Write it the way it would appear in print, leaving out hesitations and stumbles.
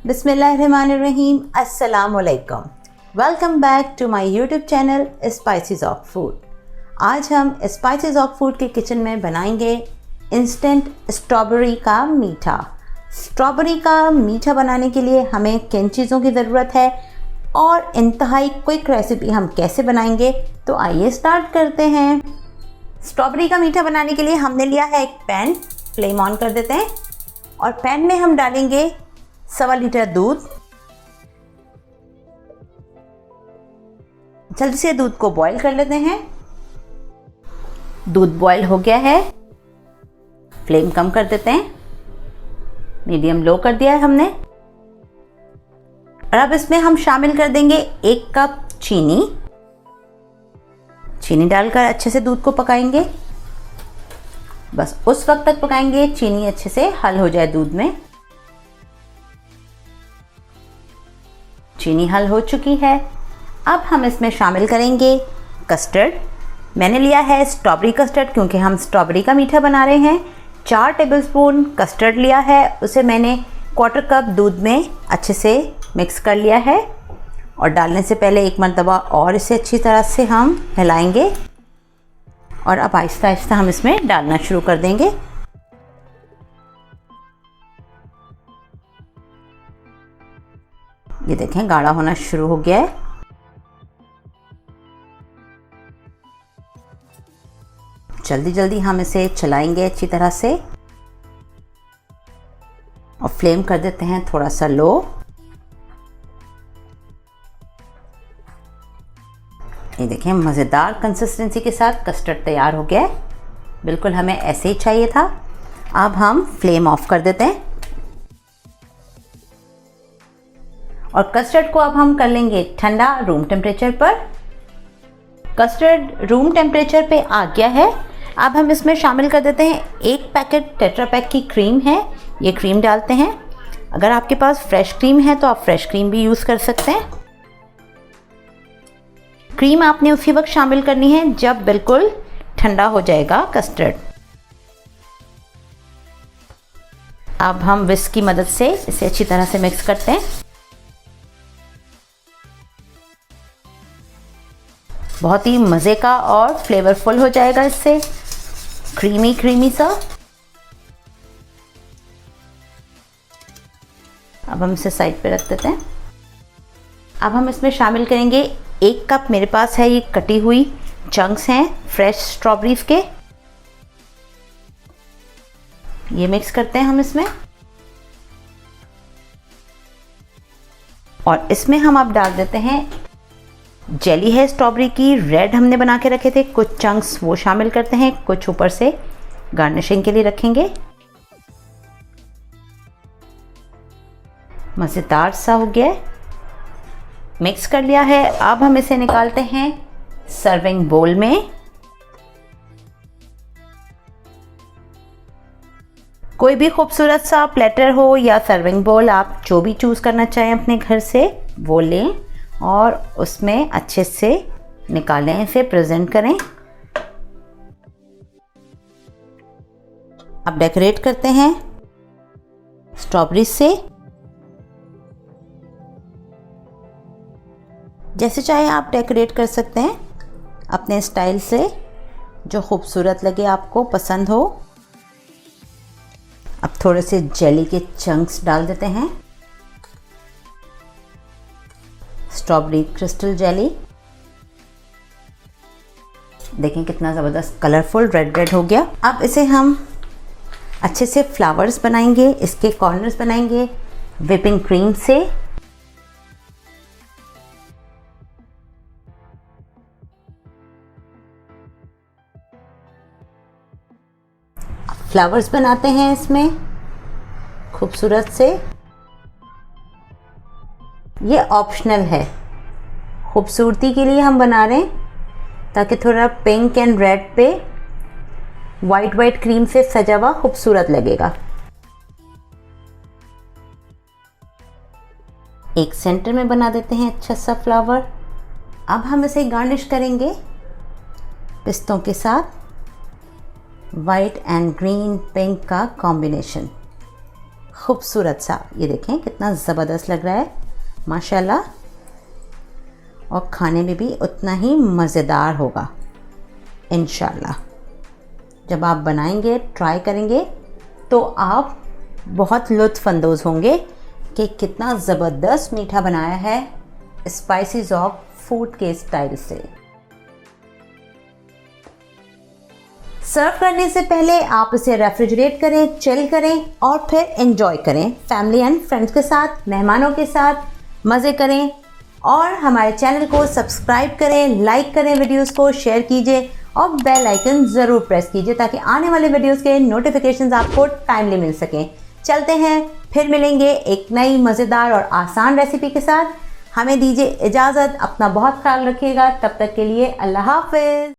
बिस्मिल्लाहिर्रहमानिर्रहीम, अस्सलामुअलैकुम। Welcome back to my YouTube channel spices of food. आज हम स्पाइसेस ऑफ फूड के किचन में बनाएंगे इंस्टेंट स्ट्रॉबेरी का मीठा। स्ट्रॉबेरी का मीठा बनाने के लिए हमें किन चीज़ों की ज़रूरत है और इंतहाई क्विक रेसिपी हम कैसे बनाएंगे, तो आइए स्टार्ट करते हैं। स्ट्रॉबेरी का मीठा बनाने के लिए हमने लिया है एक पैन। फ्लेम ऑन कर देते हैं और पैन में हम डालेंगे 1.25 लीटर दूध। जल्दी से दूध को बॉईल कर लेते हैं। दूध बॉईल हो गया है, फ्लेम कम कर देते हैं, मीडियम लो कर दिया है हमने। और अब इसमें हम शामिल कर देंगे 1 कप चीनी। चीनी डालकर अच्छे से दूध को पकाएंगे। बस उस वक्त तक पकाएंगे चीनी अच्छे से हल हो जाए दूध में। चीनी हल हो चुकी है। अब हम इसमें शामिल करेंगे कस्टर्ड। मैंने लिया है स्ट्रॉबेरी कस्टर्ड, क्योंकि हम स्ट्रॉबेरी का मीठा बना रहे हैं। 4 टेबलस्पून कस्टर्ड लिया है, उसे मैंने 1/4 कप दूध में अच्छे से मिक्स कर लिया है। और डालने से पहले एक मरतबा और इसे अच्छी तरह से हम हिलाएंगे। और अब आहिस्ता आहिस्ता हम इसमें डालना शुरू कर देंगे। ये देखें गाढ़ा होना शुरू हो गया है। जल्दी जल्दी हम इसे चलाएंगे अच्छी तरह से और फ्लेम कर देते हैं थोड़ा सा लो। ये देखें मज़ेदार कंसिस्टेंसी के साथ कस्टर्ड तैयार हो गया है। बिल्कुल हमें ऐसे ही चाहिए था। अब हम फ्लेम ऑफ कर देते हैं और कस्टर्ड को अब हम कर लेंगे ठंडा रूम टेम्परेचर पर। कस्टर्ड रूम टेम्परेचर पे आ गया है। अब हम इसमें शामिल कर देते हैं 1 पैकेट टेट्रा पैक की क्रीम है। ये क्रीम डालते हैं। अगर आपके पास फ्रेश क्रीम है तो आप फ्रेश क्रीम भी यूज़ कर सकते हैं। क्रीम आपने उसी वक्त शामिल करनी है जब बिल्कुल ठंडा हो जाएगा कस्टर्ड। अब हम विस्क की मदद से इसे अच्छी तरह से मिक्स करते हैं। बहुत ही मज़े का और फ्लेवरफुल हो जाएगा इससे, क्रीमी सा। अब हम इसे साइड पे रख देते हैं। अब हम इसमें शामिल करेंगे 1 कप, मेरे पास है ये कटी हुई चंक्स हैं फ्रेश स्ट्रॉबेरीज के। ये मिक्स करते हैं हम इसमें। और इसमें हम अब डाल देते हैं जेली है स्ट्रॉबेरी की, रेड हमने बना के रखे थे। कुछ चंक्स वो शामिल करते हैं, कुछ ऊपर से गार्निशिंग के लिए रखेंगे। मज़ेदार सा हो गया है, मिक्स कर लिया है। अब हम इसे निकालते हैं सर्विंग बोल में। कोई भी खूबसूरत सा प्लेटर हो या सर्विंग बोल, आप जो भी चूज़ करना चाहें अपने घर से वो लें और उसमें अच्छे से निकालें, इसे प्रेजेंट करें। अब डेकोरेट करते हैं स्ट्रॉबेरी से। जैसे चाहे आप डेकोरेट कर सकते हैं अपने स्टाइल से, जो खूबसूरत लगे, आपको पसंद हो। अब थोड़े से जेली के चंक्स डाल देते हैं। स्ट्रॉबेरी क्रिस्टल जेली, देखें कितना ज़बरदस्त कलरफुल रेड रेड हो गया। अब इसे हम अच्छे से फ्लावर्स बनाएंगे, इसके कॉर्नर्स बनाएंगे व्हिपिंग क्रीम से। फ्लावर्स बनाते हैं इसमें खूबसूरत से। ये ऑप्शनल है, खूबसूरती के लिए हम बना रहे हैं ताकि थोड़ा पिंक एंड रेड पे वाइट क्रीम से सजा हुआ खूबसूरत लगेगा। एक सेंटर में बना देते हैं अच्छा सा फ्लावर। अब हम इसे गार्निश करेंगे पिस्तों के साथ। वाइट एंड ग्रीन पिंक का कॉम्बिनेशन खूबसूरत सा। ये देखें कितना ज़बरदस्त लग रहा है माशाल्लाह, और खाने में भी उतना ही मज़ेदार होगा इंशाल्लाह। जब आप बनाएंगे, ट्राई करेंगे तो आप बहुत लुत्फ़अंदोज़ होंगे कि कितना ज़बरदस्त मीठा बनाया है स्पाइसेस ऑफ फूड के स्टाइल से। सर्व करने से पहले आप इसे रेफ्रिजरेट करें, चिल करें और फिर एंजॉय करें फैमिली एंड फ्रेंड्स के साथ, मेहमानों के साथ मज़े करें। और हमारे चैनल को सब्सक्राइब करें, लाइक करें, वीडियोस को शेयर कीजिए और बेल आइकन ज़रूर प्रेस कीजिए ताकि आने वाले वीडियोस के नोटिफिकेशंस आपको टाइमली मिल सकें। चलते हैं, फिर मिलेंगे एक नई मज़ेदार और आसान रेसिपी के साथ। हमें दीजिए इजाज़त, अपना बहुत ख्याल रखिएगा। तब तक के लिए अल्लाह हाफ़िज़।